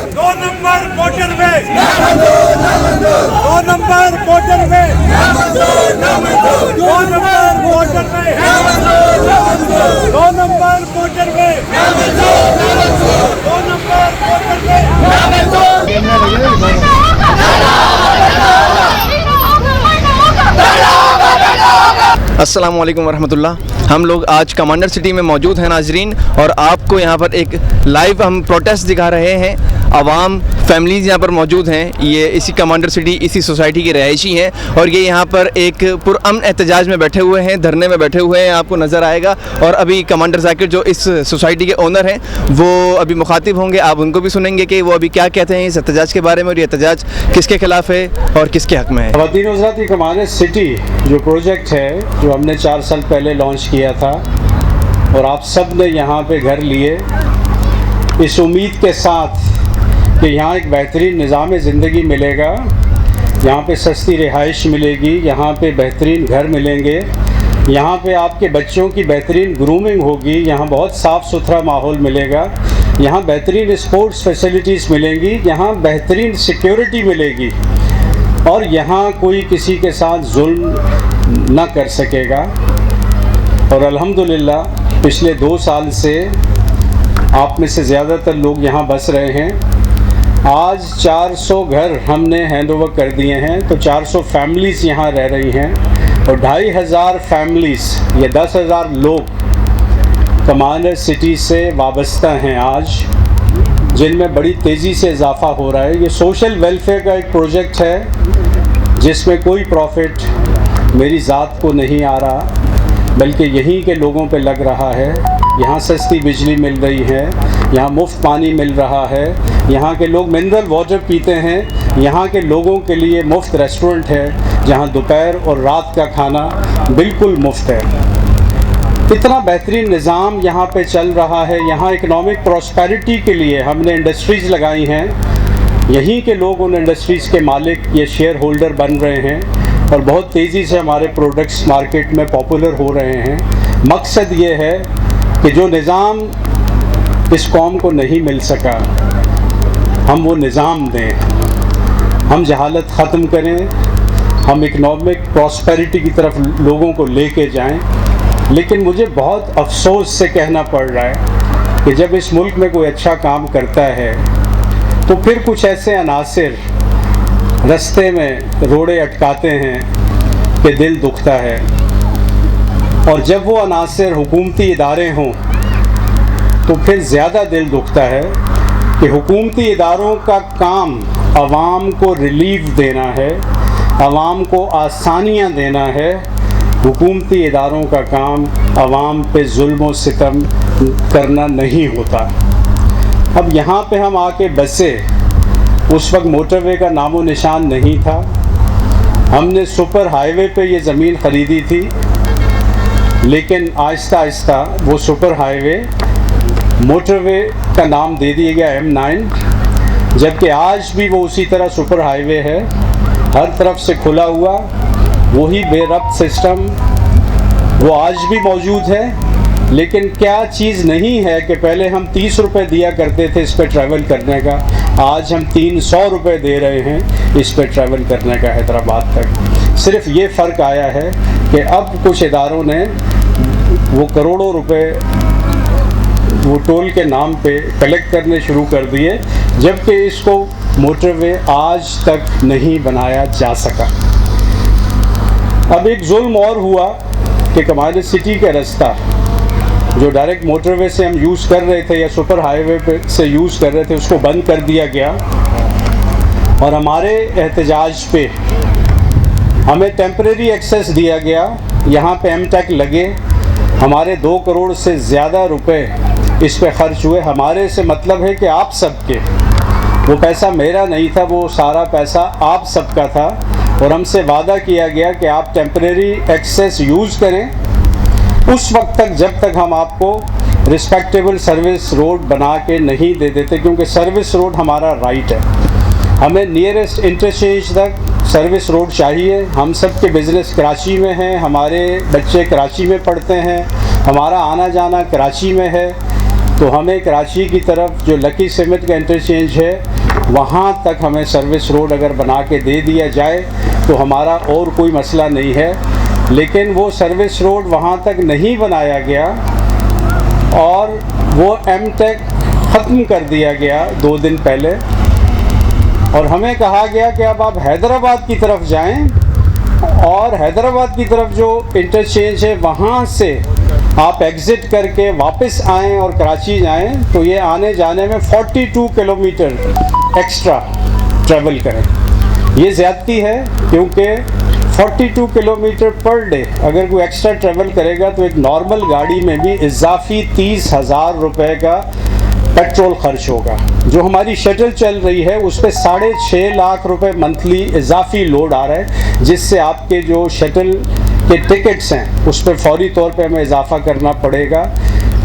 दो number motorway, दो number motorway, दो नंबर मोटरवे, दो नंबर मोटरवे, दो नंबर मोटरवे। अस्सलामु अलैकुम वरहमतुल्लाह। हम लोग आज कमांडर सिटी में मौजूद हैं नाजरीन, और आपको यहाँ पर एक लाइव हम प्रोटेस्ट दिखा रहे हैं। आवाम फैमिलीज़ यहाँ पर मौजूद हैं। ये इसी कमांडर सिटी इसी सोसाइटी के रहायशी हैं, और ये यहाँ पर एक पुरअमन एहतजाज में बैठे हुए हैं, धरने में बैठे हुए हैं, आपको नज़र आएगा। और अभी कमांडर जाकिर जो इस सोसाइटी के ओनर हैं वो अभी मुखातिब होंगे, आप उनको भी सुनेंगे कि वो अभी क्या कहते हैं इस एहतजाज के बारे में, और ये एहतजाज किसके ख़िलाफ़ है और किसके हक़ में है। ख़वातीन हज़रात, ये कमांडर सिटी जो प्रोजेक्ट है जो हमने 4 साल पहले लॉन्च किया था, और आप सब ने यहाँ पे घर लिए इस उम्मीद के साथ कि यहाँ एक बेहतरीन निज़ाम ज़िंदगी मिलेगा, यहाँ पे सस्ती रिहाइश मिलेगी, यहाँ पे बेहतरीन घर मिलेंगे, यहाँ पे आपके बच्चों की बेहतरीन ग्रूमिंग होगी, यहाँ बहुत साफ़ सुथरा माहौल मिलेगा, यहाँ बेहतरीन स्पोर्ट्स फैसिलिटीज़ मिलेंगी, यहाँ बेहतरीन सिक्योरिटी मिलेगी, और यहाँ कोई किसी के साथ जुल्म न कर सकेगा। और अल्हम्दुलिल्लाह पिछले 2 साल से आप में से ज़्यादातर लोग यहाँ बस रहे हैं। आज 400 घर हमने हैंडओवर कर दिए हैं, तो 400 फैमिलीज़ यहाँ रह रही हैं, और 2500 फैमिलीज़ ये 10,000 लोग कमांडर सिटी से वाबस्ता हैं आज, जिनमें बड़ी तेज़ी से इजाफ़ा हो रहा है। ये सोशल वेलफेयर का एक प्रोजेक्ट है जिसमें कोई प्रॉफिट मेरी ज़ात को नहीं आ रहा, बल्कि यहीं के लोगों पे लग रहा है। यहाँ सस्ती बिजली मिल रही है, यहाँ मुफ्त पानी मिल रहा है, यहाँ के लोग मिनरल वाटर पीते हैं, यहाँ के लोगों के लिए मुफ्त रेस्टोरेंट है जहाँ दोपहर और रात का खाना बिल्कुल मुफ्त है। इतना बेहतरीन निज़ाम यहाँ पे चल रहा है। यहाँ इकनॉमिक प्रॉस्पेरिटी के लिए हमने इंडस्ट्रीज़ लगाई हैं, यहीं के लोग उन इंडस्ट्रीज़ के मालिक, ये शेयर होल्डर बन रहे हैं, और बहुत तेज़ी से हमारे प्रोडक्ट्स मार्केट में पॉपुलर हो रहे हैं। मकसद ये है कि जो निज़ाम इस कौम को नहीं मिल सका, हम वो निज़ाम दें, हम जहालत ख़त्म करें, हम इकनॉमिक प्रॉस्पेरिटी की तरफ लोगों को लेके जाएं। लेकिन मुझे बहुत अफसोस से कहना पड़ रहा है कि जब इस मुल्क में कोई अच्छा काम करता है तो फिर कुछ ऐसे अनासिर रास्ते में रोड़े अटकाते हैं कि दिल दुखता है। और जब वो अनासिर हुकूमती इदारे हों तो फिर ज़्यादा दिल दुखता है कि हुकूमती इदारों का काम आवाम को रिलीफ देना है, आवाम को आसानियाँ देना है। हुकूमती इदारों का काम आवाम पे जुल्म व सितम करना नहीं होता। अब यहाँ पे हम आके बसे, उस वक्त मोटरवे का नामो निशान नहीं था। हमने सुपर हाईवे पे ये ज़मीन ख़रीदी थी, लेकिन आहिस्ता आहिस्ता वो सुपर हाईवे मोटरवे का नाम दे दिया गया M9, जबकि आज भी वो उसी तरह सुपर हाईवे है, हर तरफ से खुला हुआ, वही बेरब्त सिस्टम वो आज भी मौजूद है। लेकिन क्या चीज़ नहीं है कि पहले हम 30 रुपये दिया करते थे इस पर ट्रैवल करने का, आज हम 300 रुपये दे रहे हैं इस पर ट्रैवल करने का हैदराबाद तक। सिर्फ ये फ़र्क आया है कि अब कुछ इदारों ने वो करोड़ों रुपए वो टोल के नाम पे कलेक्ट करने शुरू कर दिए, जबकि इसको मोटरवे आज तक नहीं बनाया जा सका। अब एक जुल्म और हुआ कि कमांडर सिटी का रास्ता जो डायरेक्ट मोटरवे से हम यूज़ कर रहे थे या सुपर हाईवे पे से यूज़ कर रहे थे, उसको बंद कर दिया गया, और हमारे एहतजाज पे हमें टेम्परेरी एक्सेस दिया गया। यहाँ पे M-Tech लगे, हमारे 2 करोड़ से ज़्यादा रुपए इस पे ख़र्च हुए। हमारे से मतलब है कि आप सबके, वो पैसा मेरा नहीं था, वो सारा पैसा आप सबका था, और हमसे वादा किया गया कि आप टेम्परेरी एक्सेस यूज़ करें उस वक्त तक जब तक हम आपको रिस्पेक्टेबल सर्विस रोड बना के नहीं दे देते, क्योंकि सर्विस रोड हमारा राइट है। हमें नियरेस्ट इंटरचेंज तक सर्विस रोड चाहिए। हम सब के बिज़नेस कराची में हैं, हमारे बच्चे कराची में पढ़ते हैं, हमारा आना जाना कराची में है, तो हमें कराची की तरफ जो लकी सिमत का इंटरचेंज है वहाँ तक हमें सर्विस रोड अगर बना के दे दिया जाए तो हमारा और कोई मसला नहीं है। लेकिन वो सर्विस रोड वहाँ तक नहीं बनाया गया और वो एमटेक ख़त्म कर दिया गया 2 दिन पहले, और हमें कहा गया कि अब आप हैदराबाद की तरफ जाएं और हैदराबाद की तरफ जो इंटरचेंज है वहाँ से आप एग्ज़िट करके वापस आएँ और कराची जाएं, तो ये आने जाने में 42 किलोमीटर एक्स्ट्रा ट्रैवल करें। ये ज़्यादती है क्योंकि 42 किलोमीटर पर डे अगर कोई एक्स्ट्रा ट्रैवल करेगा तो एक नॉर्मल गाड़ी में भी इजाफी 30,000 रुपये का पेट्रोल खर्च होगा। जो हमारी शटल चल रही है उस पर 6.5 लाख रुपए मंथली इजाफी लोड आ रहा है, जिससे आपके जो शटल के टिकट्स हैं उस पर फौरी तौर पे हमें इजाफा करना पड़ेगा।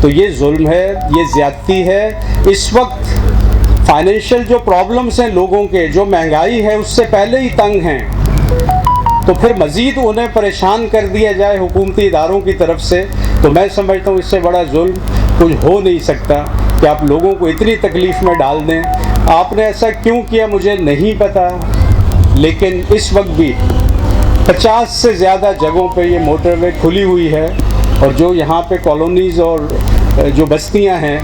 तो ये जुल्म है, ये ज़्यादती है। इस वक्त फाइनेंशियल जो प्रॉब्लम्स हैं लोगों के, जो महंगाई है उससे पहले ही तंग हैं, तो फिर मज़ीद उन्हें परेशान कर दिया जाए हुकूमती इदारों की तरफ से, तो मैं समझता हूँ इससे बड़ा जुल्म कुछ हो नहीं सकता कि आप लोगों को इतनी तकलीफ़ में डाल दें। आपने ऐसा क्यों किया मुझे नहीं पता, लेकिन इस वक्त भी 50 से ज़्यादा जगहों पे ये मोटरवे खुली हुई है, और जो यहाँ पे कॉलोनीज़ और जो बस्तियाँ हैं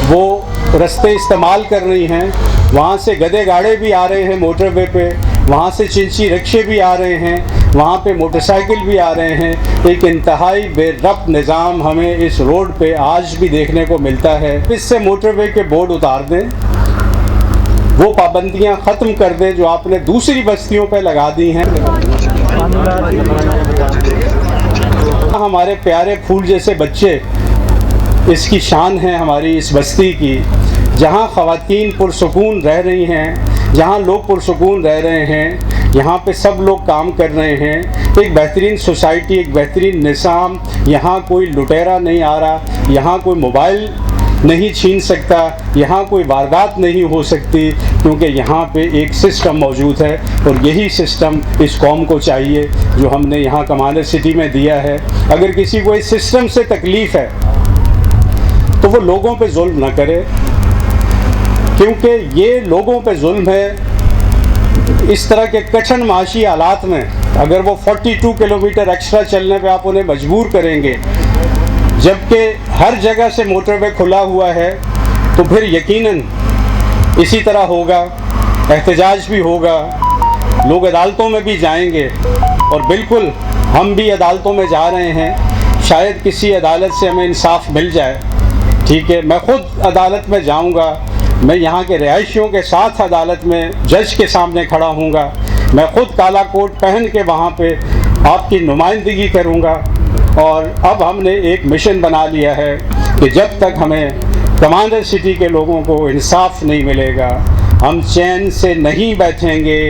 वो रास्ते इस्तेमाल कर रही हैं। वहाँ से गधे गाड़े भी आ रहे हैं मोटरवे पे, वहाँ से चिंची रिक्शे भी आ रहे हैं, वहाँ पे मोटरसाइकिल भी आ रहे हैं। एक इंतहाई बेरब्त निज़ाम हमें इस रोड पे आज भी देखने को मिलता है। इससे मोटरवे के बोर्ड उतार दें, वो पाबंदियाँ ख़त्म कर दें जो आपने दूसरी बस्तियों पे लगा दी हैं। हमारे प्यारे फूल जैसे बच्चे इसकी शान है हमारी इस बस्ती की, जहाँ ख़वातीन पुरसुकून रह रही हैं, जहाँ लोग पुरसुकून रह रहे हैं, यहाँ पे सब लोग काम कर रहे हैं। एक बेहतरीन सोसाइटी, एक बेहतरीन निज़ाम, यहाँ कोई लुटेरा नहीं आ रहा, यहाँ कोई मोबाइल नहीं छीन सकता, यहाँ कोई वारदात नहीं हो सकती, क्योंकि यहाँ पे एक सिस्टम मौजूद है। और यही सिस्टम इस कौम को चाहिए जो हमने यहाँ कमांडर सिटी में दिया है। अगर किसी को इस सिस्टम से तकलीफ़ है तो वो लोगों पे जुल्म ना करे, क्योंकि ये लोगों पे जुल्म है। इस तरह के कठिन माशी हालात में अगर वो 42 किलोमीटर एक्स्ट्रा चलने पे आप उन्हें मजबूर करेंगे, जबकि हर जगह से मोटरवे खुला हुआ है, तो फिर यकीनन इसी तरह होगा, एहतजाज भी होगा, लोग अदालतों में भी जाएंगे। और बिल्कुल हम भी अदालतों में जा रहे हैं, शायद किसी अदालत से हमें इंसाफ मिल जाए। ठीक है, मैं ख़ुद अदालत में जाऊंगा, मैं यहाँ के रिहायशियों के साथ अदालत में जज के सामने खड़ा हूँगा, मैं ख़ुद काला कोट पहन के वहाँ पे आपकी नुमाइंदगी करूँगा। और अब हमने एक मिशन बना लिया है कि जब तक हमें कमांडर सिटी के लोगों को इंसाफ नहीं मिलेगा, हम चैन से नहीं बैठेंगे।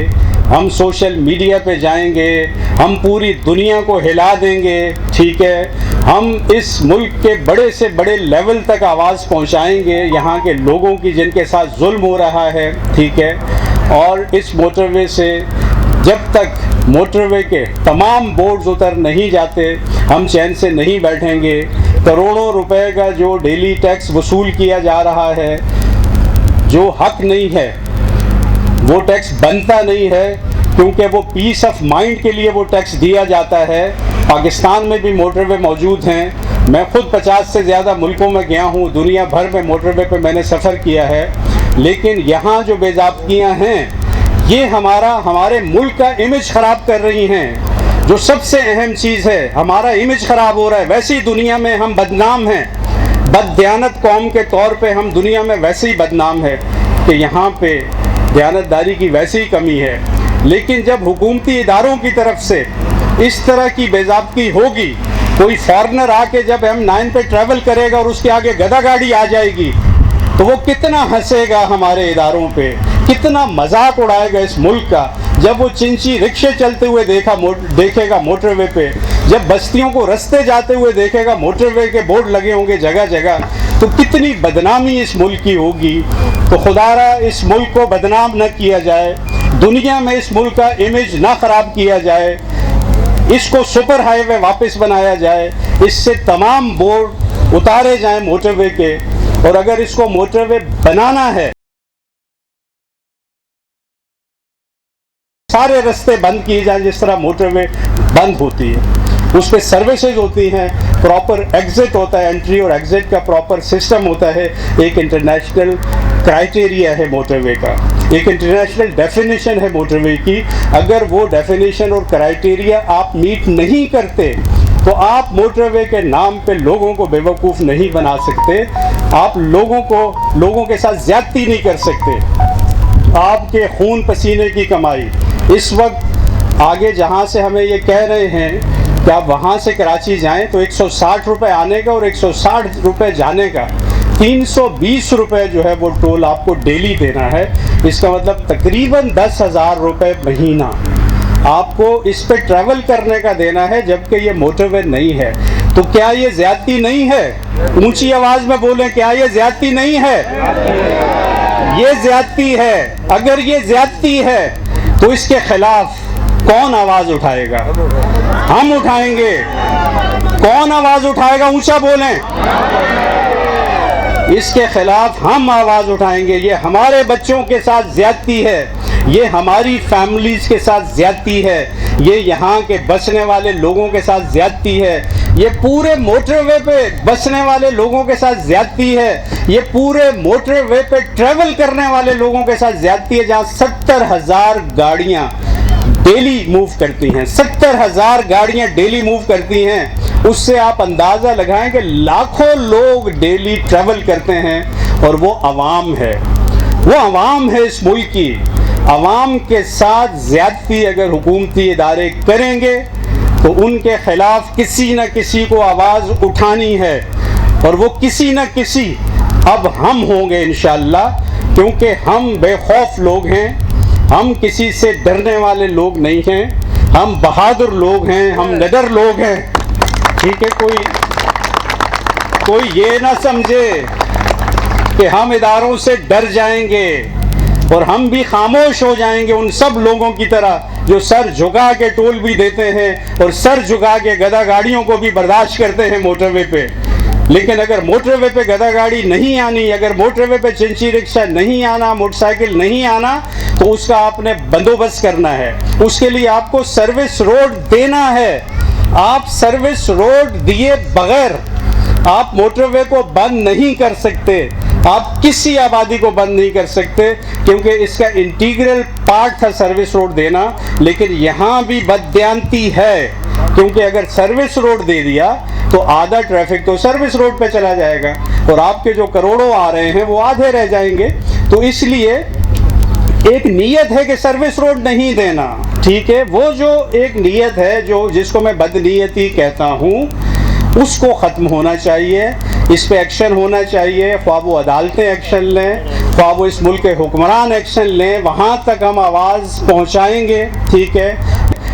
हम सोशल मीडिया पे जाएंगे, हम पूरी दुनिया को हिला देंगे। ठीक है, हम इस मुल्क के बड़े से बड़े लेवल तक आवाज़ पहुंचाएंगे यहाँ के लोगों की जिनके साथ जुल्म हो रहा है। ठीक है, और इस मोटरवे से जब तक मोटरवे के तमाम बोर्ड्स उतर नहीं जाते, हम चैन से नहीं बैठेंगे। करोड़ों रुपए का जो डेली टैक्स वसूल किया जा रहा है, जो हक नहीं है, वो टैक्स बनता नहीं है, क्योंकि वो पीस ऑफ माइंड के लिए वो टैक्स दिया जाता है। पाकिस्तान में भी मोटरवे मौजूद हैं, मैं खुद 50 से ज़्यादा मुल्कों में गया हूँ, दुनिया भर में मोटरवे पे मैंने सफ़र किया है। लेकिन यहाँ जो बेज़ाब्तियाँ हैं ये हमारे मुल्क का इमेज ख़राब कर रही हैं। जो सबसे अहम चीज़ है, हमारा इमेज ख़राब हो रहा है। वैसे ही दुनिया में हम बदनाम हैं, बददियानत कौम के तौर पे हम दुनिया में वैसे ही बदनाम है कि यहाँ पे दयानतदारी की वैसे ही कमी है। लेकिन जब हुकूमती इदारों की तरफ से इस तरह की बेज़ाब्ती होगी, कोई फॉरेनर आके जब M9 पे ट्रैवल करेगा और उसके आगे गधा गाड़ी आ जाएगी, तो वो कितना हंसेगा हमारे इदारों पे, कितना मजाक उड़ाएगा इस मुल्क का। जब वो चिंची रिक्शे चलते हुए देखेगा मोटरवे पे, जब बस्तियों को रास्ते जाते हुए देखेगा, मोटरवे के बोर्ड लगे होंगे जगह जगह, तो कितनी बदनामी इस मुल्क की होगी। तो खुदारा इस मुल्क को बदनाम न किया जाए, दुनिया में इस मुल्क का इमेज ना ख़राब किया जाए, इसको सुपर हाईवे वापस बनाया जाए, इससे तमाम बोर्ड उतारे जाएं मोटरवे के। और अगर इसको मोटरवे बनाना है सारे रास्ते बंद किए जाएं जिस तरह मोटरवे बंद होती है। उस पर सर्विसेज होती हैं, प्रॉपर एग्जिट होता है, एंट्री और एग्जिट का प्रॉपर सिस्टम होता है, एक इंटरनेशनल क्राइटेरिया है मोटरवे का, एक इंटरनेशनल डेफिनेशन है मोटरवे की। अगर वो डेफिनेशन और क्राइटेरिया आप मीट नहीं करते तो आप मोटरवे के नाम पे लोगों को बेवकूफ़ नहीं बना सकते, आप लोगों के साथ ज़्यादती नहीं कर सकते। आपके खून पसीने की कमाई इस वक्त आगे जहाँ से हमें ये कह रहे हैं कि आप वहाँ से कराची जाएं तो 160 रुपये आने का और 160 रुपये जाने का, 320 रुपये जो है वो टोल आपको डेली देना है। इसका मतलब तकरीबन 10,000 रुपये महीना आपको इस पे ट्रैवल करने का देना है, जबकि ये मोटरवे नहीं है। तो क्या ये ज़्यादती नहीं है? ऊंची आवाज़ में बोलें, क्या ये ज़्यादती नहीं है? ये ज़्यादती है। अगर ये ज़्यादती है तो इसके खिलाफ कौन आवाज़ उठाएगा? हम उठाएंगे। कौन आवाज़ उठाएगा? ऊंचा बोलें। इसके खिलाफ हम आवाज़ उठाएंगे। ये हमारे बच्चों के साथ ज़्यादती है, ये हमारी फैमिलीज़ के साथ ज़्यादती है, ये यहाँ के बसने वाले लोगों के साथ ज़्यादती है, ये पूरे मोटरवे पे बसने वाले लोगों के साथ ज़्यादती है, ये पूरे मोटरवे पे ट्रैवल करने वाले लोगों के साथ ज़्यादती है, जहाँ 70,000 गाड़ियाँ डेली मूव करती हैं, 70,000 गाड़ियाँ डेली मूव करती हैं। उससे आप अंदाज़ा लगाएं कि लाखों लोग डेली ट्रैवल करते हैं और वो अवाम है, वो अवाम है इस मुल्क की। अवाम के साथ ज़्यादती अगर हुकूमती इदारे करेंगे तो उनके ख़िलाफ़ किसी न किसी को आवाज़ उठानी है, और वो किसी न किसी अब हम होंगे इंशाअल्लाह, क्योंकि हम बेखौफ लोग हैं, हम किसी से डरने वाले लोग नहीं हैं, हम बहादुर लोग हैं, हम निडर लोग हैं। ठीक है, कोई ये ना समझे कि हम इदारों से डर जाएंगे और हम भी खामोश हो जाएंगे उन सब लोगों की तरह जो सर झुका के टोल भी देते हैं और सर झुका के गधा गाड़ियों को भी बर्दाश्त करते हैं मोटरवे पे। लेकिन अगर मोटरवे पे गधा गाड़ी नहीं आनी, अगर मोटरवे पे चिंची रिक्शा नहीं आना, मोटरसाइकिल नहीं आना, तो उसका आपने बंदोबस्त करना है। उसके लिए आपको सर्विस रोड देना है। आप सर्विस रोड दिए बगैर आप मोटरवे को बंद नहीं कर सकते, आप किसी आबादी को बंद नहीं कर सकते, क्योंकि इसका इंटीग्रल पार्ट था सर्विस रोड देना। लेकिन यहाँ भी बददियानती है, क्योंकि अगर सर्विस रोड दे दिया तो आधा ट्रैफिक तो सर्विस रोड पे चला जाएगा और आपके जो करोड़ों आ रहे हैं वो आधे रह जाएंगे। तो इसलिए एक नीयत है कि सर्विस रोड नहीं देना, ठीक है, वो जो एक नीयत है जो जिसको मैं बदनीयती कहता हूँ, उसको ख़त्म होना चाहिए। इस पे एक्शन होना चाहिए, ख्वाह वो अदालतें एक्शन लें, ख्वाह वो इस मुल्क के हुक्मरान एक्शन लें, वहाँ तक हम आवाज़ पहुँचाएंगे। ठीक है,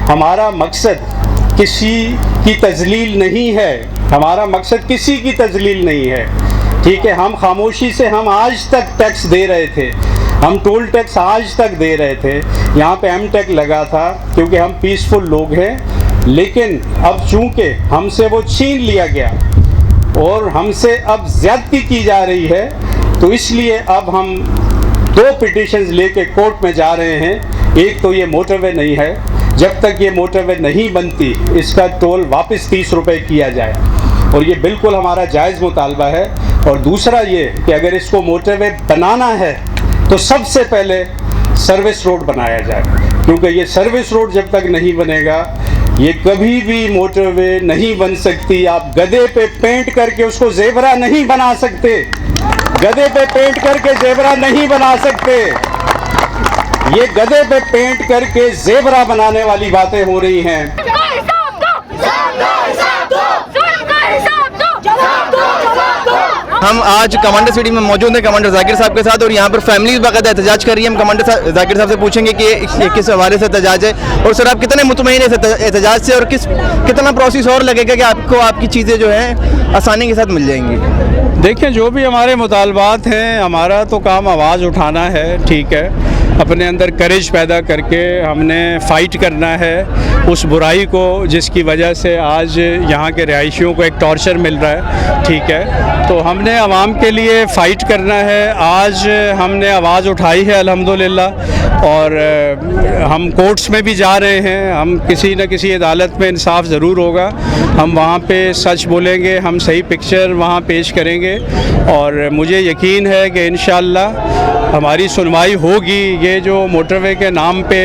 हमारा मकसद किसी की तजलील नहीं है, हमारा मकसद किसी की तजलील नहीं है। ठीक है, हम खामोशी से हम आज तक टैक्स दे रहे थे, हम टोल टैक्स आज तक दे रहे थे, यहाँ पे एम टैक्स लगा था क्योंकि हम पीसफुल लोग हैं। लेकिन अब चूँकि हमसे वो छीन लिया गया और हमसे अब ज़्यादती की जा रही है, तो इसलिए अब हम 2 पिटिशंस लेके कोर्ट में जा रहे हैं। एक तो ये मोटरवे नहीं है, जब तक ये मोटरवे नहीं बनती इसका टोल वापस 30 रुपये किया जाए, और ये बिल्कुल हमारा जायज़ मुतालबा है। और दूसरा ये कि अगर इसको मोटरवे बनाना है तो सबसे पहले सर्विस रोड बनाया जाए, क्योंकि ये सर्विस रोड जब तक नहीं बनेगा ये कभी भी मोटरवे नहीं बन सकती। आप गधे पे पेंट करके उसको ज़ेबरा नहीं बना सकते, गधे पे पेंट करके ज़ेबरा नहीं बना सकते। ये गधे पे पेंट करके ज़ेबरा बनाने वाली बातें हो रही हैं। हम आज कमांडर सिटी में मौजूद हैं कमांडर जाकिर साहब के साथ, और यहाँ पर फैमिली बाकायदा एहतजाज कर रही है। हम कमांडर जाकिर साहब से पूछेंगे कि ये किस हवाले से एहतजाज है, और सर आप कितने मुतमईन हैं इस एहतजाज से, और कितना प्रोसेस और लगेगा कि आपको आपकी चीज़ें जो हैं आसानी के साथ मिल जाएंगी? देखिए, जो भी हमारे मुतालबात हैं, हमारा तो काम आवाज़ उठाना है। ठीक है, अपने अंदर करेज पैदा करके हमने फ़ाइट करना है। उस बुराई को जिसकी वजह से आज यहाँ के रिहायशियों को एक टॉर्चर मिल रहा है, ठीक है। तो हमने आवाम के लिए फ़ाइट करना है। आज हमने आवाज़ उठाई है अल्हम्दुलिल्लाह, और हम कोर्ट्स में भी जा रहे हैं। हम किसी न किसी अदालत में इंसाफ ज़रूर होगा। हम वहाँ पे सच बोलेंगे, हम सही पिक्चर वहाँ पेश करेंगे, और मुझे यकीन है कि इंशाअल्लाह हमारी सुनवाई होगी। ये जो मोटरवे के नाम पे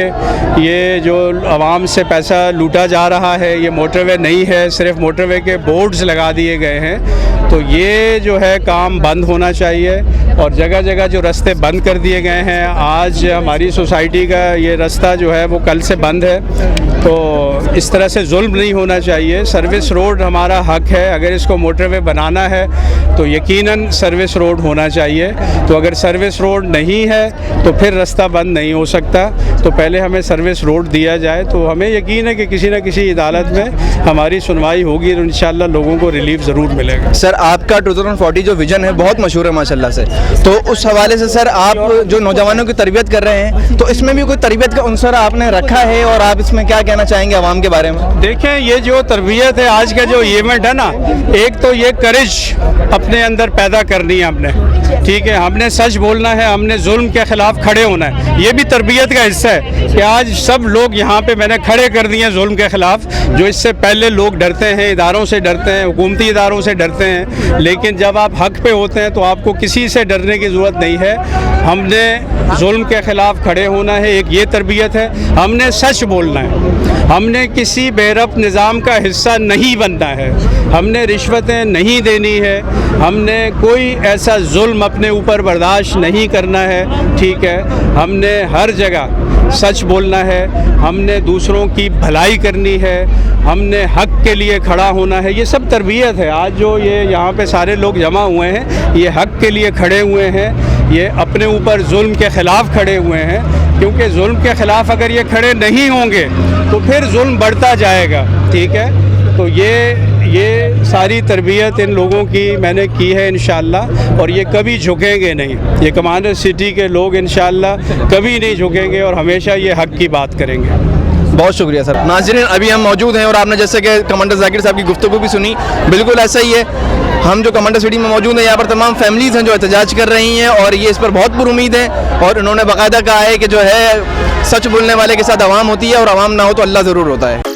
ये जो आवाम से पैसा लूटा जा रहा है, ये मोटरवे नहीं है, सिर्फ मोटरवे के बोर्ड्स लगा दिए गए हैं। तो ये जो है काम बंद होना चाहिए, और जगह जगह जो रास्ते बंद कर दिए गए हैं, आज हमारी सोसाइटी का ये रास्ता जो है वो कल से बंद है। तो इस तरह से जुल्म नहीं होना चाहिए। सर्विस रोड हमारा हक है। अगर इसको मोटरवे बनाना है तो यकीनन सर्विस रोड होना चाहिए। तो अगर सर्विस रोड नहीं है तो फिर रास्ता बंद नहीं हो सकता। तो पहले हमें सर्विस रोड दिया जाए, तो हमें यकीन है कि किसी न किसी अदालत में हमारी सुनवाई होगी और इंशाअल्लाह लोगों को रिलीफ ज़रूर मिलेगा। सर, आपका 2040 जो विज़न है बहुत मशहूर है माशाल्लाह से, तो उस हवाले से सर आप जो नौजवानों की तरबियत कर रहे हैं, तो इसमें भी कोई तरबियत का अंसर आपने रखा है, और आप इसमें क्या कहना चाहेंगे आवाम के बारे में? देखें, ये जो तरबियत है, आज का जो इवेंट है ना, एक तो ये करेज अपने अंदर पैदा करनी है हमने, ठीक है। हमने सच बोलना है, हमने जुल्म के ख़िलाफ़ खड़े होना है। ये भी तरबियत का हिस्सा है कि आज सब लोग यहाँ पे मैंने खड़े कर दिए जुल्म के ख़िलाफ़। जो इससे पहले लोग डरते हैं, इदारों से डरते हैं, हुकूमती इदारों से डरते हैं, लेकिन जब आप हक़ पे होते हैं तो आपको किसी से डरने की ज़रूरत नहीं है। हमने जुल्म के ख़िलाफ़ खड़े होना है, एक ये तरबियत है। हमने सच बोलना है, हमने किसी बेरब्त निज़ाम का हिस्सा नहीं बनना है, हमने रिश्वतें नहीं देनी है, हमने कोई ऐसा जुल्म अपने ऊपर बर्दाश्त नहीं करना है, ठीक है। हमने हर जगह सच बोलना है, हमने दूसरों की भलाई करनी है, हमने हक़ के लिए खड़ा होना है। ये सब तरबियत है। आज जो ये यहाँ पे सारे लोग जमा हुए हैं, ये हक़ के लिए खड़े हुए हैं, ये अपने ऊपर जुल्म के ख़िलाफ़ खड़े हुए हैं। क्योंकि जुल्म के ख़िलाफ़ अगर ये खड़े नहीं होंगे तो फिर जुल्म बढ़ता जाएगा, ठीक है। तो ये सारी तरबियत इन लोगों की मैंने की है इंशाअल्लाह, और ये कभी झुकेंगे नहीं। ये कमांडर सिटी के लोग इंशाअल्लाह कभी नहीं झुकेंगे और हमेशा ये हक़ की बात करेंगे। बहुत शुक्रिया सर। नाज़रीन, अभी हम मौजूद हैं और आपने जैसे कि कमांडर जाकिर साहब की गुफ्तगू भी सुनी, बिल्कुल ऐसा ही है। हम जो कमांडर सिटी में मौजूद हैं, यहाँ पर तमाम फैमिलीज़ हैं जो एहतजाज कर रही हैं, और ये इस पर बहुत पुरुमीद है, और इन्होंने बाकायदा कहा है कि जो है सच बोलने वाले के साथ आवाम होती है, और आवाम ना हो तो अल्लाह ज़रूर होता है।